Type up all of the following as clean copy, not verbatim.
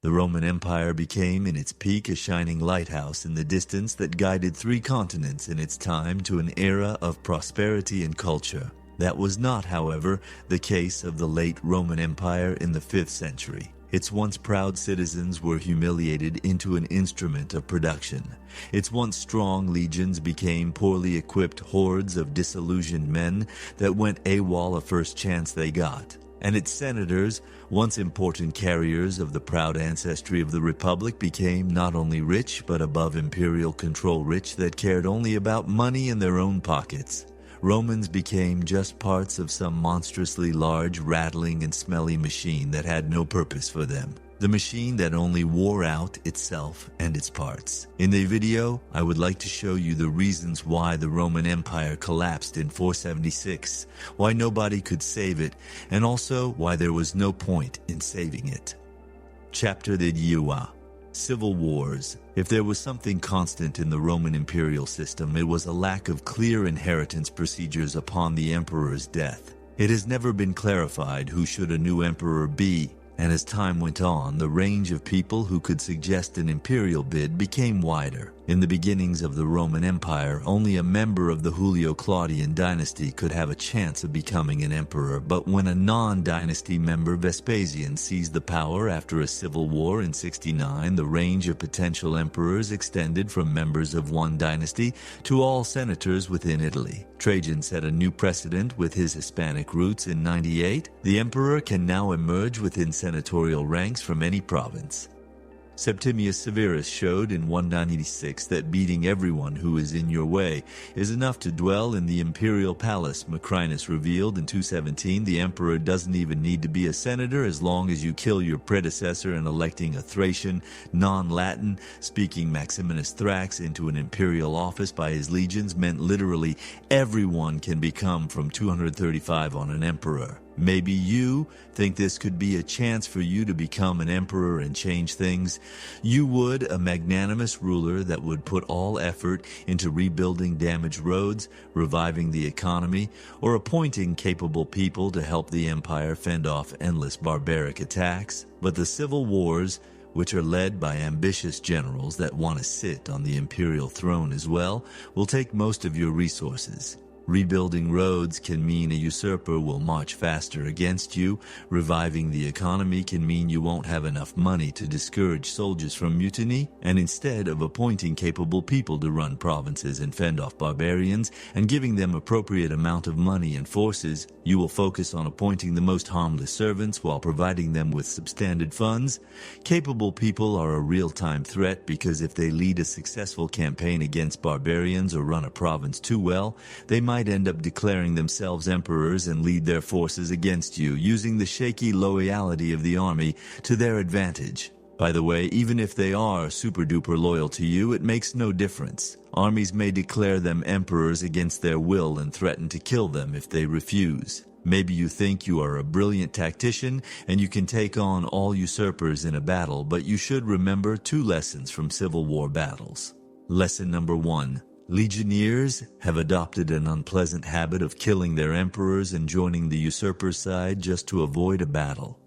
The Roman Empire became in its peak a shining lighthouse in the distance that guided 3 continents in its time to an era of prosperity and culture. That was not, however, the case of the late Roman Empire in the 5th century. Its once proud citizens were humiliated into an instrument of production. Its once strong legions became poorly equipped hordes of disillusioned men that went AWOL the first chance they got. And its senators, once important carriers of the proud ancestry of the Republic, became not only rich, but above imperial control rich that cared only about money in their own pockets. Romans became just parts of some monstrously large, rattling and smelly machine that had no purpose for them. The machine that only wore out itself and its parts. In the video, I would like to show you the reasons why the Roman Empire collapsed in 476, why nobody could save it, and also why there was no point in saving it. Chapter the Yua. Civil wars. If there was something constant in the Roman imperial system, it was a lack of clear inheritance procedures upon the emperor's death. It has never been clarified who should a new emperor be, and as time went on, the range of people who could suggest an imperial bid became wider. In the beginnings of the Roman Empire, only a member of the Julio-Claudian dynasty could have a chance of becoming an emperor, but when a non-dynasty member, Vespasian, seized the power after a civil war in 69, the range of potential emperors extended from members of one dynasty to all senators within Italy. Trajan set a new precedent with his Hispanic roots in 98. The emperor can now emerge within senatorial ranks from any province. Septimius Severus showed in 196 that beating everyone who is in your way is enough to dwell in the imperial palace. Macrinus revealed in 217 the emperor doesn't even need to be a senator as long as you kill your predecessor in electing a Thracian, non-Latin speaking Maximinus Thrax into an imperial office by his legions meant literally everyone can become from 235 on an emperor. Maybe you think this could be a chance for you to become an emperor and change things. You would, a magnanimous ruler that would put all effort into rebuilding damaged roads, reviving the economy, or appointing capable people to help the empire fend off endless barbaric attacks. But the civil wars, which are led by ambitious generals that want to sit on the imperial throne as well, will take most of your resources. Rebuilding roads can mean a usurper will march faster against you. Reviving the economy can mean you won't have enough money to discourage soldiers from mutiny. And instead of appointing capable people to run provinces and fend off barbarians and giving them appropriate amount of money and forces, you will focus on appointing the most harmless servants while providing them with substandard funds. Capable people are a real-time threat because if they lead a successful campaign against barbarians or run a province too well, they might end up declaring themselves emperors and lead their forces against you, using the shaky loyalty of the army to their advantage. By the way, even if they are super-duper loyal to you, it makes no difference. Armies may declare them emperors against their will and threaten to kill them if they refuse. Maybe you think you are a brilliant tactician and you can take on all usurpers in a battle, but you should remember 2 lessons from Civil War battles. Lesson number 1. Legionnaires have adopted an unpleasant habit of killing their emperors and joining the usurper's side just to avoid a battle.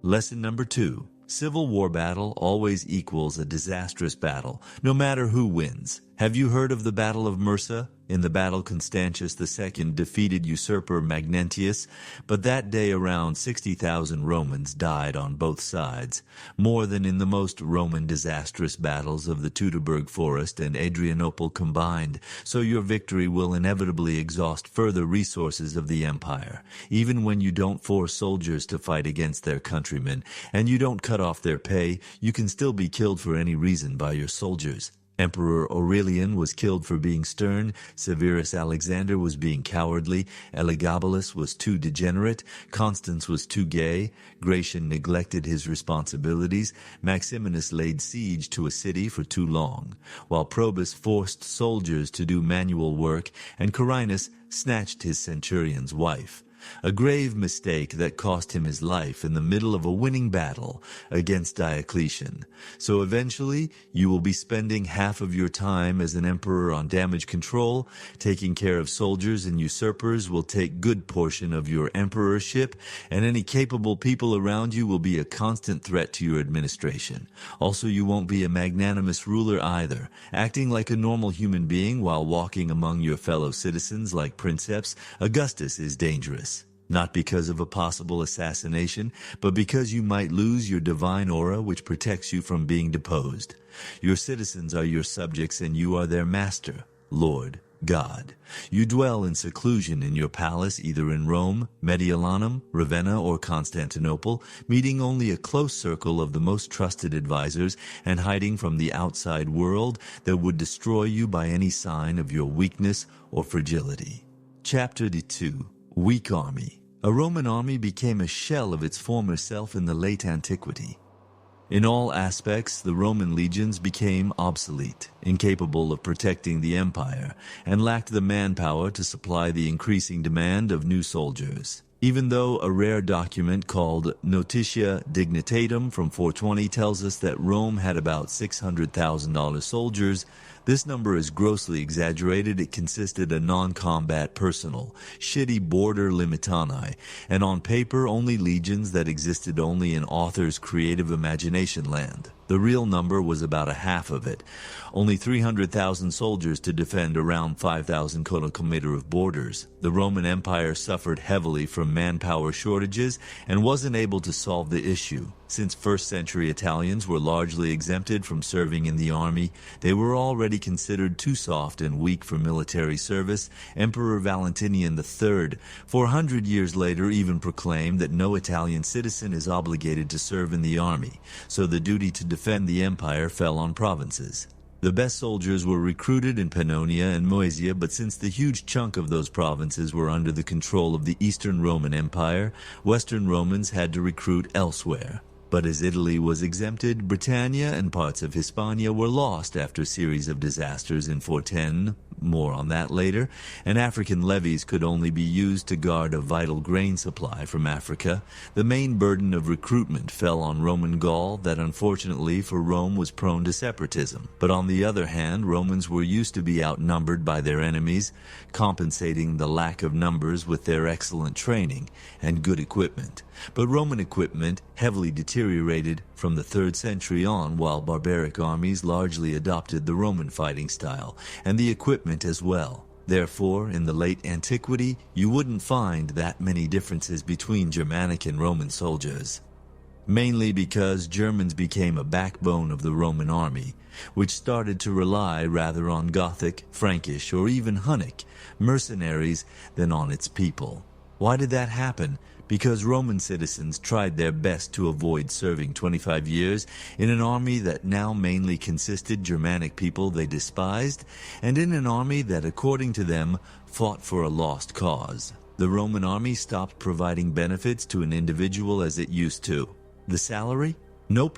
Lesson number 2. Civil war battle always equals a disastrous battle, no matter who wins. Have you heard of the Battle of Mursa? In the battle, Constantius II defeated usurper Magnentius, but that day around 60,000 Romans died on both sides, more than in the most Roman disastrous battles of the Teutoburg Forest and Adrianople combined, so your victory will inevitably exhaust further resources of the empire. Even when you don't force soldiers to fight against their countrymen, and you don't cut off their pay, you can still be killed for any reason by your soldiers. Emperor Aurelian was killed for being stern, Severus Alexander was being cowardly, Elagabalus was too degenerate, Constans was too gay, Gratian neglected his responsibilities, Maximinus laid siege to a city for too long, while Probus forced soldiers to do manual work, and Carinus snatched his centurion's wife. a grave mistake that cost him his life in the middle of a winning battle against Diocletian. So eventually, you will be spending half of your time as an emperor on damage control, taking care of soldiers, and usurpers will take good portion of your emperorship, and any capable people around you will be a constant threat to your administration. Also, you won't be a magnanimous ruler either, acting like a normal human being while walking among your fellow citizens like princeps. Augustus is dangerous. Not because of a possible assassination, but because you might lose your divine aura which protects you from being deposed. Your citizens are your subjects and you are their master, Lord, God. You dwell in seclusion in your palace either in Rome, Mediolanum, Ravenna, or Constantinople, meeting only a close circle of the most trusted advisors and hiding from the outside world that would destroy you by any sign of your weakness or fragility. Chapter 2. Weak Army. A Roman army became a shell of its former self in the late antiquity. In all aspects, the Roman legions became obsolete, incapable of protecting the empire, and lacked the manpower to supply the increasing demand of new soldiers. Even though a rare document called Notitia Dignitatum from 420 tells us that Rome had about 600,000 soldiers, this number is grossly exaggerated. It consisted of non-combat personnel, shitty border limitani, and on paper only legions that existed only in authors' creative imagination land. The real number was about a half of it, only 300,000 soldiers to defend around 5,000 kilometers of borders. The Roman Empire suffered heavily from manpower shortages and wasn't able to solve the issue. Since first-century Italians were largely exempted from serving in the army, they were already considered too soft and weak for military service. Emperor Valentinian III, 400 years later, even proclaimed that no Italian citizen is obligated to serve in the army, so the duty to defend the empire fell on provinces. The best soldiers were recruited in Pannonia and Moesia, but since the huge chunk of those provinces were under the control of the Eastern Roman Empire, Western Romans had to recruit elsewhere. But as Italy was exempted, Britannia and parts of Hispania were lost after a series of disasters in 410, more on that later, and African levies could only be used to guard a vital grain supply from Africa. The main burden of recruitment fell on Roman Gaul that unfortunately for Rome was prone to separatism. But on the other hand, Romans were used to be outnumbered by their enemies, compensating the lack of numbers with their excellent training and good equipment. But Roman equipment heavily deteriorated from the 3rd century on, while barbaric armies largely adopted the Roman fighting style, and the equipment as well. Therefore, in the late antiquity, you wouldn't find that many differences between Germanic and Roman soldiers. Mainly because Germans became a backbone of the Roman army, which started to rely rather on Gothic, Frankish, or even Hunnic mercenaries than on its people. Why did that happen? Because Roman citizens tried their best to avoid serving 25 years in an army that now mainly consisted Germanic people they despised, and in an army that, according to them, fought for a lost cause. The Roman army stopped providing benefits to an individual as it used to. The salary? Nope.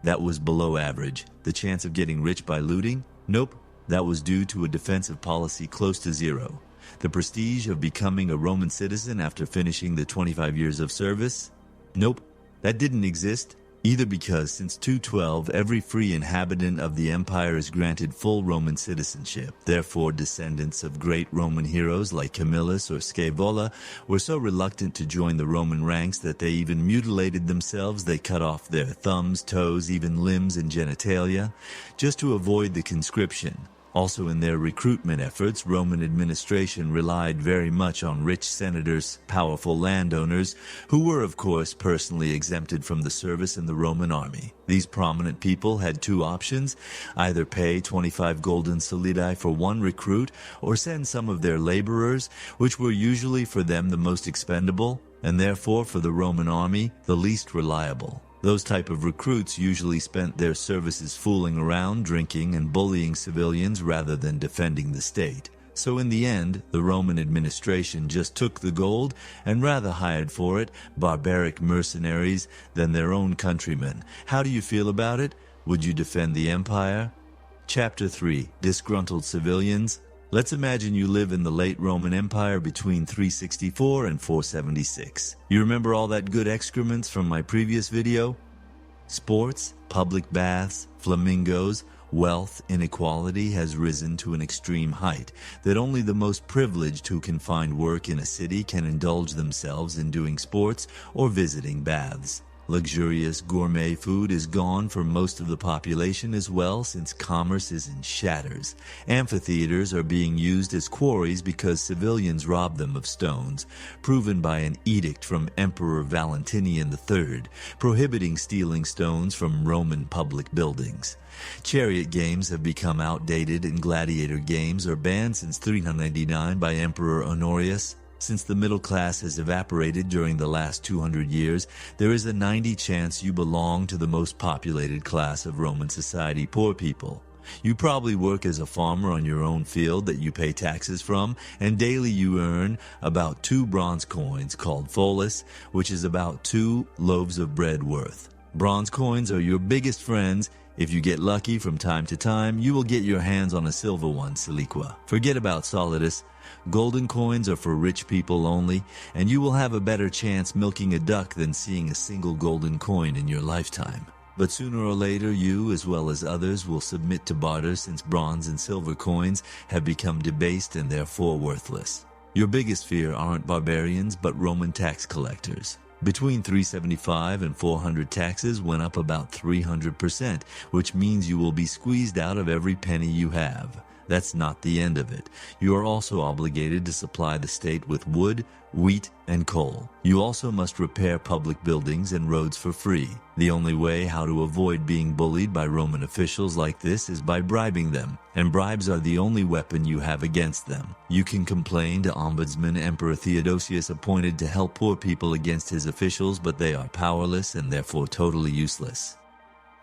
That was below average. The chance of getting rich by looting? Nope. That was due to a defensive policy close to zero. The prestige of becoming a Roman citizen after finishing the 25 years of service? Nope, that didn't exist, either because since 212 every free inhabitant of the empire is granted full Roman citizenship. Therefore, descendants of great Roman heroes like Camillus or Scaevola were so reluctant to join the Roman ranks that they even mutilated themselves. They cut off their thumbs, toes, even limbs and genitalia, just to avoid the conscription. Also in their recruitment efforts, Roman administration relied very much on rich senators, powerful landowners, who were of course personally exempted from the service in the Roman army. These prominent people had two options: either pay 25 golden solidi for one recruit, or send some of their laborers, which were usually for them the most expendable, and therefore for the Roman army the least reliable. Those type of recruits usually spent their services fooling around, drinking, and bullying civilians rather than defending the state. So in the end, the Roman administration just took the gold and rather hired for it barbaric mercenaries than their own countrymen. How do you feel about it? Would you defend the empire? Chapter 3. Disgruntled civilians. Let's imagine you live in the late Roman Empire between 364 and 476. You remember all that good excrements from my previous video? Sports, public baths, flamingos, wealth inequality has risen to an extreme height that only the most privileged who can find work in a city can indulge themselves in doing sports or visiting baths. Luxurious gourmet food is gone for most of the population as well, since commerce is in shatters. Amphitheaters are being used as quarries because civilians rob them of stones, proven by an edict from Emperor Valentinian III, prohibiting stealing stones from Roman public buildings. Chariot games have become outdated, and gladiator games are banned since 399 by Emperor Honorius. Since the middle class has evaporated during the last 200 years, there is a 90% chance you belong to the most populated class of Roman society, poor people. You probably work as a farmer on your own field that you pay taxes from, and daily you earn about 2 bronze coins called follis, which is about 2 loaves of bread worth. Bronze coins are your biggest friends. If you get lucky from time to time, you will get your hands on a silver one, siliqua. Forget about solidus. Golden coins are for rich people only, and you will have a better chance milking a duck than seeing a single golden coin in your lifetime. But sooner or later, you, as well as others, will submit to barter, since bronze and silver coins have become debased and therefore worthless. Your biggest fear aren't barbarians, but Roman tax collectors. Between 375 and 400 taxes went up about 300%, which means you will be squeezed out of every penny you have. That's not the end of it. You are also obligated to supply the state with wood, wheat, and coal. You also must repair public buildings and roads for free. The only way how to avoid being bullied by Roman officials like this is by bribing them, and bribes are the only weapon you have against them. You can complain to Ombudsman Emperor Theodosius appointed to help poor people against his officials, but they are powerless and therefore totally useless.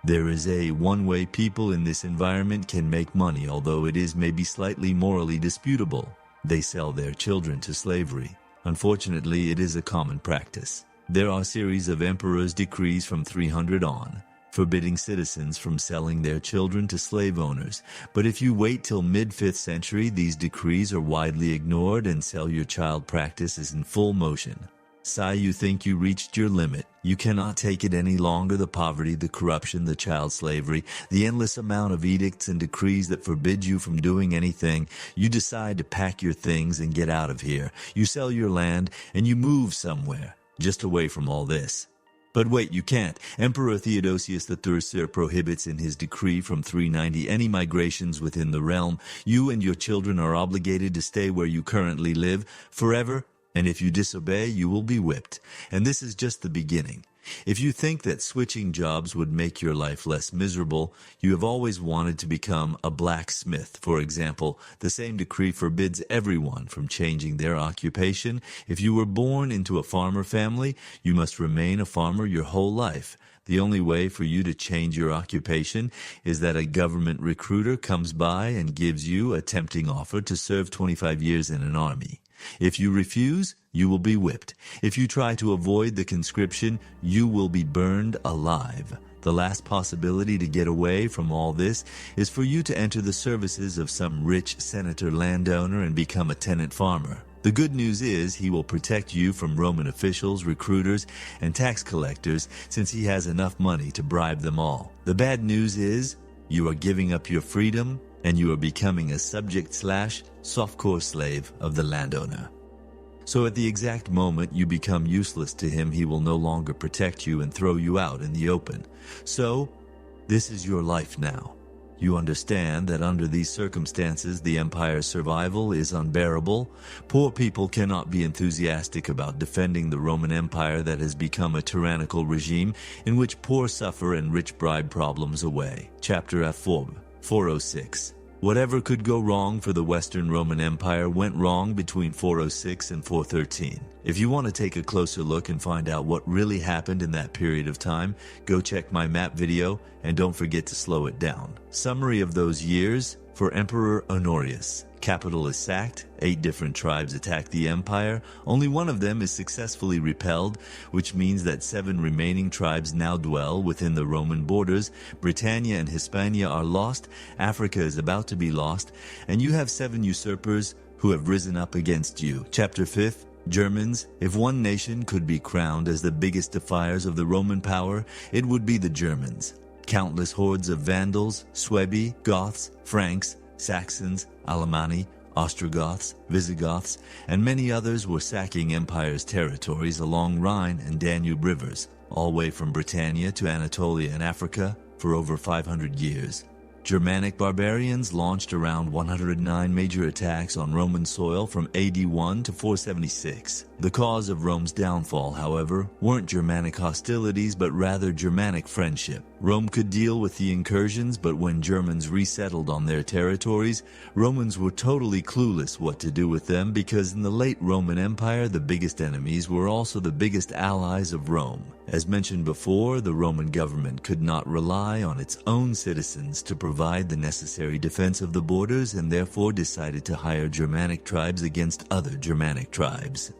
There is a one-way people in this environment can make money, although it is maybe slightly morally disputable. They sell their children to slavery. Unfortunately, it is a common practice. There are series of emperors' decrees from 300 on, forbidding citizens from selling their children to slave owners. But if you wait till mid-5th century, these decrees are widely ignored and sell your child practice is in full motion. Sigh, you think you reached your limit. You cannot take it any longer, the poverty, the corruption, the child slavery, the endless amount of edicts and decrees that forbid you from doing anything. You decide to pack your things and get out of here. You sell your land and you move somewhere, just away from all this. But wait, you can't. Emperor Theodosius III prohibits in his decree from 390 any migrations within the realm. You and your children are obligated to stay where you currently live forever, and if you disobey, you will be whipped. And this is just the beginning. If you think that switching jobs would make your life less miserable, you have always wanted to become a blacksmith, for example. The same decree forbids everyone from changing their occupation. If you were born into a farmer family, you must remain a farmer your whole life. The only way for you to change your occupation is that a government recruiter comes by and gives you a tempting offer to serve 25 years in an army. If you refuse, you will be whipped. If you try to avoid the conscription, you will be burned alive. The last possibility to get away from all this is for you to enter the services of some rich senator landowner and become a tenant farmer. The good news is he will protect you from Roman officials, recruiters, and tax collectors, since he has enough money to bribe them all. The bad news is you are giving up your freedom, and you are becoming a subject/softcore slave of the landowner. So at the exact moment you become useless to him, he will no longer protect you and throw you out in the open. So, this is your life now. You understand that under these circumstances, the empire's survival is unbearable. Poor people cannot be enthusiastic about defending the Roman Empire that has become a tyrannical regime in which poor suffer and rich bribe problems away. Chapter F4. 406. Whatever could go wrong for the Western Roman Empire went wrong between 406 and 413. If you want to take a closer look and find out what really happened in that period of time, go check my map video and don't forget to slow it down. Summary of those years: for Emperor Honorius. Capital is sacked, 8 different tribes attack the empire, only one of them is successfully repelled, which means that 7 remaining tribes now dwell within the Roman borders. Britannia and Hispania are lost, Africa is about to be lost, and you have 7 usurpers who have risen up against you. Chapter 5. Germans. If one nation could be crowned as the biggest defiers of the Roman power, it would be the Germans. Countless hordes of Vandals, Suebi, Goths, Franks, Saxons, Alemanni, Ostrogoths, Visigoths, and many others were sacking empire's territories along Rhine and Danube rivers, all the way from Britannia to Anatolia and Africa for over 500 years. Germanic barbarians launched around 109 major attacks on Roman soil from AD 1 to 476. The cause of Rome's downfall, however, weren't Germanic hostilities but rather Germanic friendship. Rome could deal with the incursions, but when Germans resettled on their territories, Romans were totally clueless what to do with them because in the late Roman Empire, the biggest enemies were also the biggest allies of Rome. As mentioned before, the Roman government could not rely on its own citizens to provide the necessary defense of the borders and therefore decided to hire Germanic tribes against other Germanic tribes.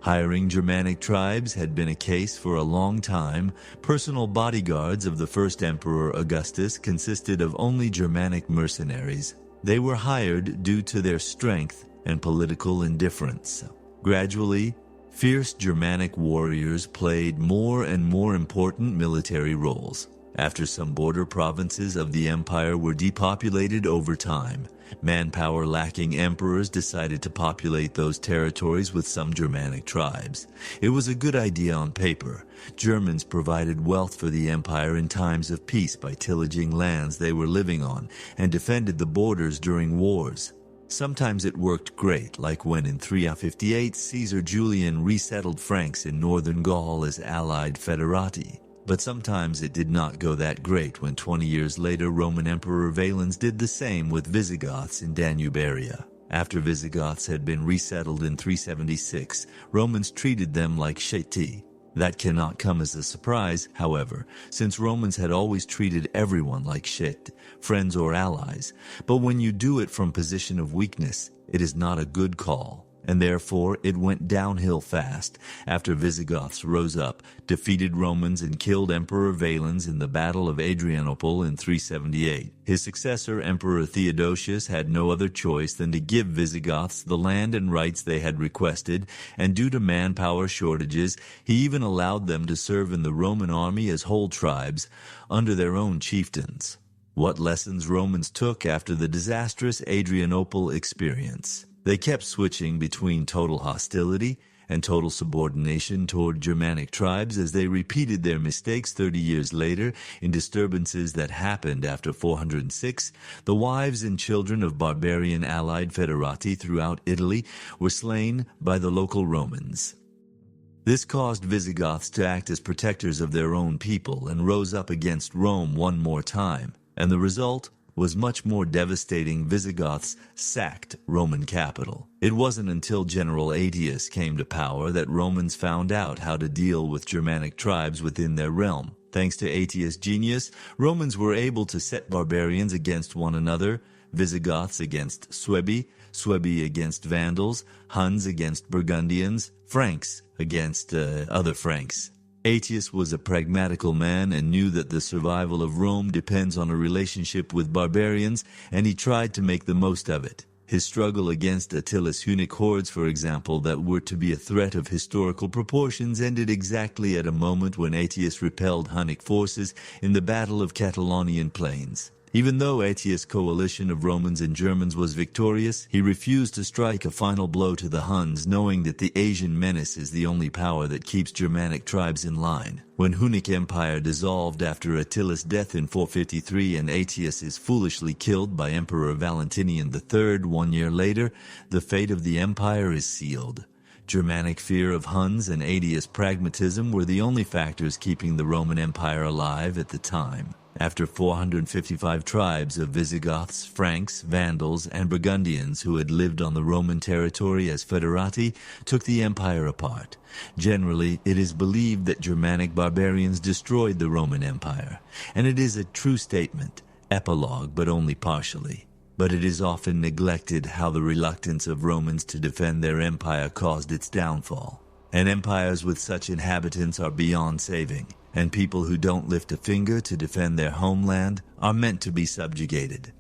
Hiring Germanic tribes had been a case for a long time. Personal bodyguards of the first emperor Augustus consisted of only Germanic mercenaries. They were hired due to their strength and political indifference. Gradually, fierce Germanic warriors played more and more important military roles. After some border provinces of the empire were depopulated over time, manpower-lacking emperors decided to populate those territories with some Germanic tribes. It was a good idea on paper. Germans provided wealth for the empire in times of peace by tillaging lands they were living on and defended the borders during wars. Sometimes it worked great, like when in 358 Caesar Julian resettled Franks in northern Gaul as allied foederati. But sometimes it did not go that great when 20 years later Roman Emperor Valens did the same with Visigoths in Danube area. After Visigoths had been resettled in 376, Romans treated them like Cheti. That cannot come as a surprise, however, since Romans had always treated everyone like Chet, friends or allies. But when you do it from position of weakness, it is not a good call. And therefore it went downhill fast after Visigoths rose up, defeated Romans and killed Emperor Valens in the Battle of Adrianople in 378. His successor, Emperor Theodosius, had no other choice than to give Visigoths the land and rights they had requested, and due to manpower shortages, he even allowed them to serve in the Roman army as whole tribes under their own chieftains. What lessons Romans took after the disastrous Adrianople experience? They kept switching between total hostility and total subordination toward Germanic tribes as they repeated their mistakes 30 years later in disturbances that happened after 406. The wives and children of barbarian allied foederati throughout Italy were slain by the local Romans. This caused Visigoths to act as protectors of their own people and rose up against Rome one more time, and the result was much more devastating. Visigoths sacked Roman capital. It wasn't until General Aetius came to power that Romans found out how to deal with Germanic tribes within their realm. Thanks to Aetius' genius, Romans were able to set barbarians against one another, Visigoths against Suebi, Suebi against Vandals, Huns against Burgundians, Franks against other Franks. Aetius was a pragmatical man and knew that the survival of Rome depends on a relationship with barbarians, and he tried to make the most of it. His struggle against Attila's Hunnic hordes, for example, that were to be a threat of historical proportions, ended exactly at a moment when Aetius repelled Hunnic forces in the Battle of Catalaunian Plains. Even though Aetius' coalition of Romans and Germans was victorious, he refused to strike a final blow to the Huns, knowing that the Asian menace is the only power that keeps Germanic tribes in line. When Hunnic Empire dissolved after Attila's death in 453 and Aetius is foolishly killed by Emperor Valentinian III 1 year later, the fate of the empire is sealed. Germanic fear of Huns and Aetius' pragmatism were the only factors keeping the Roman Empire alive at the time. After 455 tribes of Visigoths, Franks, Vandals, and Burgundians who had lived on the Roman territory as foederati took the empire apart. Generally, it is believed that Germanic barbarians destroyed the Roman Empire, and it is a true statement, epilogue but only partially. But it is often neglected how the reluctance of Romans to defend their empire caused its downfall. And empires with such inhabitants are beyond saving, and people who don't lift a finger to defend their homeland are meant to be subjugated.